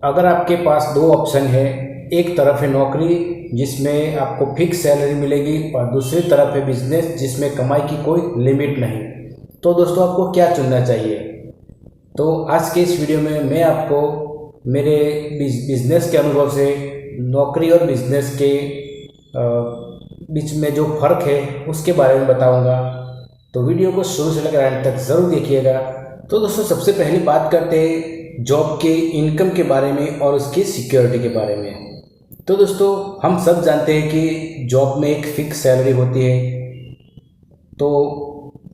अगर आपके पास दो ऑप्शन है, एक तरफ है नौकरी जिसमें आपको फिक्स सैलरी मिलेगी और दूसरी तरफ है बिजनेस जिसमें कमाई की कोई लिमिट नहीं, तो दोस्तों आपको क्या चुनना चाहिए? तो आज के इस वीडियो में मैं आपको मेरे बिजनेस के अनुभव से नौकरी और बिजनेस के बीच में जो फ़र्क है उसके बारे में बताऊंगा। तो वीडियो को शुरू से लेकर अंत तक ज़रूर देखिएगा। तो दोस्तों सबसे पहले बात करते हैं जॉब के इनकम के बारे में और उसकी सिक्योरिटी के बारे में। तो दोस्तों हम सब जानते हैं कि जॉब में एक फ़िक्स सैलरी होती है। तो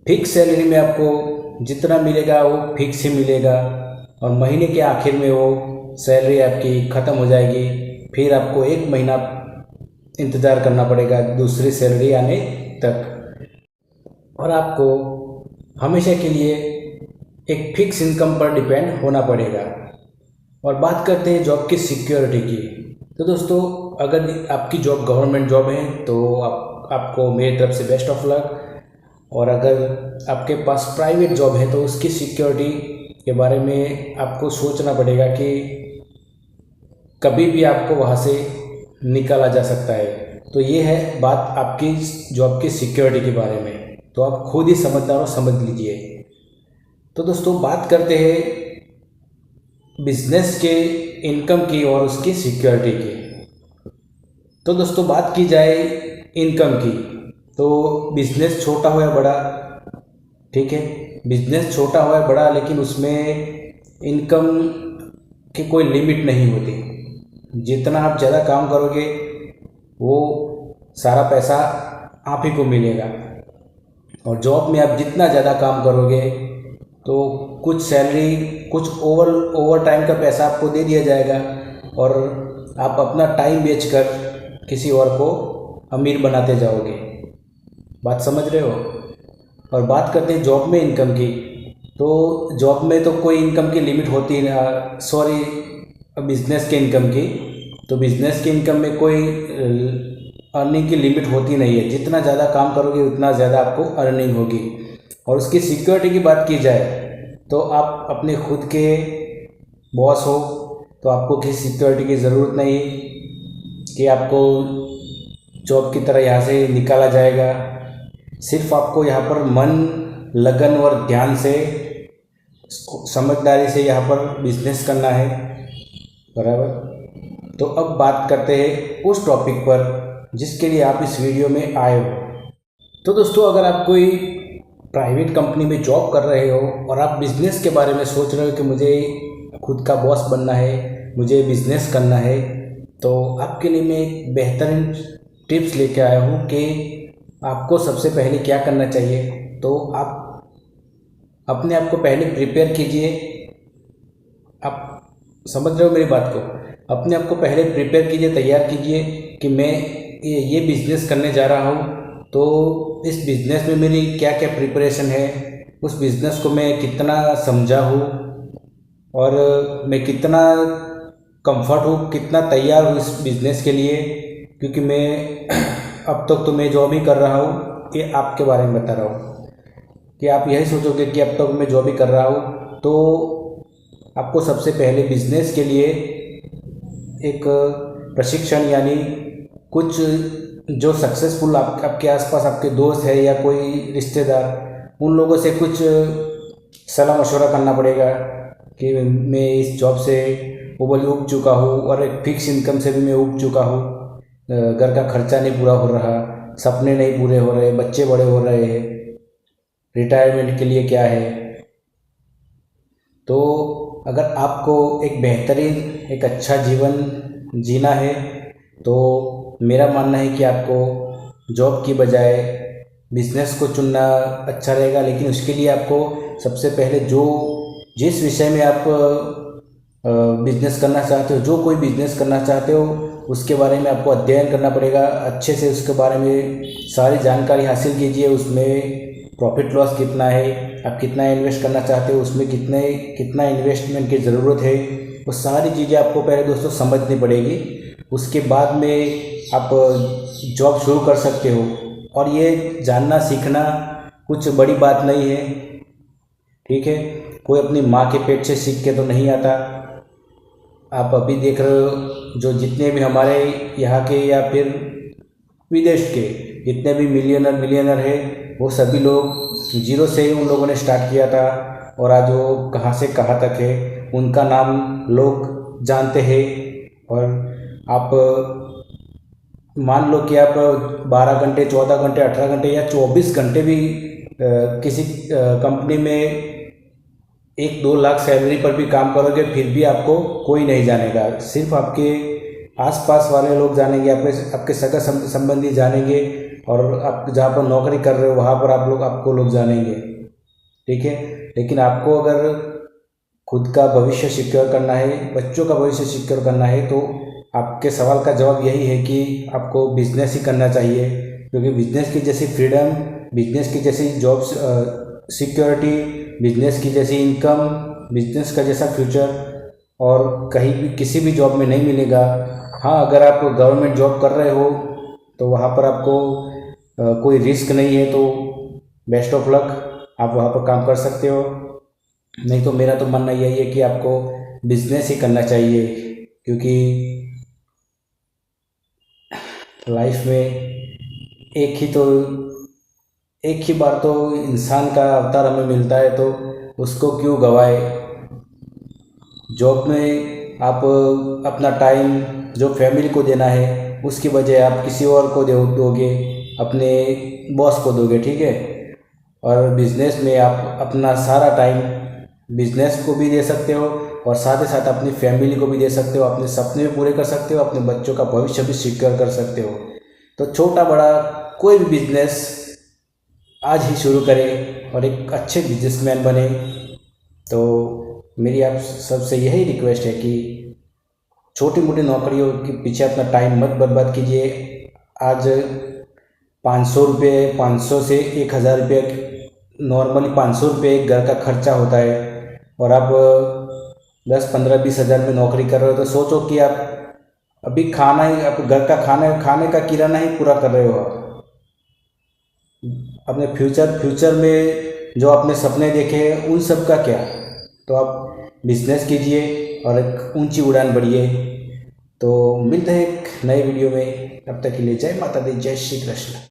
फिक्स सैलरी में आपको जितना मिलेगा वो फिक्स ही मिलेगा और महीने के आखिर में वो सैलरी आपकी ख़त्म हो जाएगी। फिर आपको एक महीना इंतज़ार करना पड़ेगा दूसरी सैलरी आने तक, और आपको हमेशा के लिए एक फिक्स इनकम पर डिपेंड होना पड़ेगा। और बात करते हैं जॉब की सिक्योरिटी की। तो दोस्तों अगर आपकी जॉब गवर्नमेंट जॉब है तो आपको मेरी तरफ से बेस्ट ऑफ लक, और अगर आपके पास प्राइवेट जॉब है तो उसकी सिक्योरिटी के बारे में आपको सोचना पड़ेगा कि कभी भी आपको वहाँ से निकाला जा सकता है। तो ये है बात आपकी जॉब की सिक्योरिटी के बारे में, तो आप खुद ही समझदार हो, समझ लीजिए। तो दोस्तों बात करते हैं बिजनेस के इनकम की और उसकी सिक्योरिटी की। तो दोस्तों बात की जाए इनकम की, तो बिजनेस छोटा हो या बड़ा, ठीक है, बिजनेस छोटा हो या बड़ा, लेकिन उसमें इनकम की कोई लिमिट नहीं होती। जितना आप ज़्यादा काम करोगे वो सारा पैसा आप ही को मिलेगा, और जॉब में आप जितना ज़्यादा काम करोगे तो कुछ सैलरी, कुछ ओवर टाइम का पैसा आपको दे दिया जाएगा और आप अपना टाइम बेचकर किसी और को अमीर बनाते जाओगे। बात समझ रहे हो? और बात करते हैं जॉब में इनकम की। तो जॉब में तो कोई इनकम की लिमिट होती है, सॉरी, बिजनेस के इनकम की। तो बिजनेस के इनकम में कोई अर्निंग की लिमिट होती नहीं है, जितना ज़्यादा काम करोगे उतना ज़्यादा आपको अर्निंग होगी। और उसकी सिक्योरिटी की बात की जाए तो आप अपने खुद के बॉस हो, तो आपको किसी सिक्योरिटी की ज़रूरत नहीं कि आपको जॉब की तरह यहाँ से निकाला जाएगा। सिर्फ आपको यहाँ पर मन, लगन और ध्यान से, समझदारी से यहाँ पर बिजनेस करना है, बराबर। तो अब बात करते हैं उस टॉपिक पर जिसके लिए आप इस वीडियो में आए हो। तो दोस्तों अगर आप कोई प्राइवेट कंपनी में जॉब कर रहे हो और आप बिज़नेस के बारे में सोच रहे हो कि मुझे खुद का बॉस बनना है, मुझे बिज़नेस करना है, तो आपके लिए मैं एक बेहतरीन टिप्स लेके आया हूँ कि आपको सबसे पहले क्या करना चाहिए। तो आप अपने आप को पहले प्रिपेयर कीजिए। आप समझ रहे हो मेरी बात को? अपने आप को पहले प्रिपेयर कीजिए, तैयार कीजिए कि मैं ये बिज़नेस करने जा रहा हूँ, तो इस बिज़नेस में मेरी क्या क्या प्रिपरेशन है, उस बिज़नेस को मैं कितना समझा हूँ और मैं कितना कंफर्ट हूँ, कितना तैयार हूँ इस बिज़नेस के लिए। क्योंकि मैं अब तक तो मैं जॉब ही कर रहा हूँ, ये आपके बारे में बता रहा हूँ कि आप यही सोचोगे कि अब तक मैं जॉब ही कर रहा हूँ। तो आपको सबसे पहले बिज़नेस के लिए एक प्रशिक्षण, यानी कुछ जो सक्सेसफुल आपके आसपास आपके दोस्त है या कोई रिश्तेदार, उन लोगों से कुछ सलाह मशवरा करना पड़ेगा कि मैं इस जॉब से उब चुका हूँ और एक फिक्स इनकम से भी मैं उब चुका हूँ, घर का खर्चा नहीं पूरा हो रहा, सपने नहीं पूरे हो रहे, बच्चे बड़े हो रहे हैं, रिटायरमेंट के लिए क्या है। तो अगर आपको एक बेहतरीन, एक अच्छा जीवन जीना है तो मेरा मानना है कि आपको जॉब की बजाय बिज़नेस को चुनना अच्छा रहेगा। लेकिन उसके लिए आपको सबसे पहले जिस विषय में आप बिज़नेस करना चाहते हो, जो कोई बिज़नेस करना चाहते हो, उसके बारे में आपको अध्ययन करना पड़ेगा अच्छे से। उसके बारे में सारी जानकारी हासिल कीजिए। उसमें प्रॉफिट लॉस कितना है, आप कितना इन्वेस्ट करना चाहते हो, उसमें कितना इन्वेस्टमेंट की ज़रूरत है, वो सारी चीज़ें आपको पहले दोस्तों समझनी पड़ेगी। उसके बाद में आप जॉब शुरू कर सकते हो। और ये जानना सीखना कुछ बड़ी बात नहीं है, ठीक है। कोई अपनी माँ के पेट से सीख के तो नहीं आता, आप अभी देख रहे हो जो जितने भी हमारे यहाँ के या फिर विदेश के जितने भी मिलियनर है, वो सभी लोग जीरो से ही उन लोगों ने स्टार्ट किया था। और आज वो कहाँ से कहाँ तक है, उनका नाम लोग जानते हैं। और आप मान लो कि आप 12 घंटे, 14 घंटे, 18 घंटे या 24 घंटे भी किसी कंपनी में 1-2 लाख सैलरी पर भी काम करोगे, फिर भी आपको कोई नहीं जानेगा। सिर्फ आपके आसपास वाले लोग जानेंगे, आपके सगा संबंधी जानेंगे, और आप जहाँ पर नौकरी कर रहे हो वहाँ पर आपको लोग जानेंगे। ठीक है, लेकिन आपको अगर खुद का भविष्य सिक्योर करना है, बच्चों का भविष्य सिक्योर करना है, तो आपके सवाल का जवाब यही है कि आपको बिजनेस ही करना चाहिए। क्योंकि बिजनेस की जैसी फ्रीडम, बिजनेस की जैसी जॉब सिक्योरिटी, बिजनेस की जैसी इनकम, बिजनेस का जैसा फ्यूचर और कहीं भी किसी भी जॉब में नहीं मिलेगा। हाँ, अगर आप गवर्नमेंट जॉब कर रहे हो तो वहाँ पर आपको कोई रिस्क नहीं है, तो बेस्ट ऑफ लक, आप वहाँ पर काम कर सकते हो। नहीं तो मेरा तो मानना यही है कि आपको बिजनेस ही करना चाहिए। क्योंकि लाइफ में एक ही बार तो इंसान का अवतार हमें मिलता है, तो उसको क्यों गवाए। जॉब में आप अपना टाइम जो फैमिली को देना है, उसकी बजाय आप किसी और को दोगे, अपने बॉस को दोगे। ठीक है, और बिजनेस में आप अपना सारा टाइम बिजनेस को भी दे सकते हो, और साथ ही साथ अपनी फैमिली को भी दे सकते हो, अपने सपने भी पूरे कर सकते हो, अपने बच्चों का भविष्य भी सिक्योर कर सकते हो। तो छोटा बड़ा कोई भी बिजनेस आज ही शुरू करें और एक अच्छे बिजनेसमैन बने। तो मेरी आप सबसे यही रिक्वेस्ट है कि छोटी मोटी नौकरियों के पीछे अपना टाइम मत बर्बाद कीजिए। आज 500 रुपये, 500 से 1000 रुपये, नॉर्मली 500 रुपये एक घर का खर्चा होता है, और आप 10, 15, 20 हज़ार में नौकरी कर रहे हो, तो सोचो कि आप अभी आप घर का खाने का किराना ही पूरा कर रहे हो। आप अपने फ्यूचर में जो अपने सपने देखे हैं उन सब का क्या। तो आप बिजनेस कीजिए और एक ऊंची उड़ान बढ़िए। तो मिलते हैं एक नए वीडियो में, तब तक के लिए जय माता दी, जय श्री कृष्ण।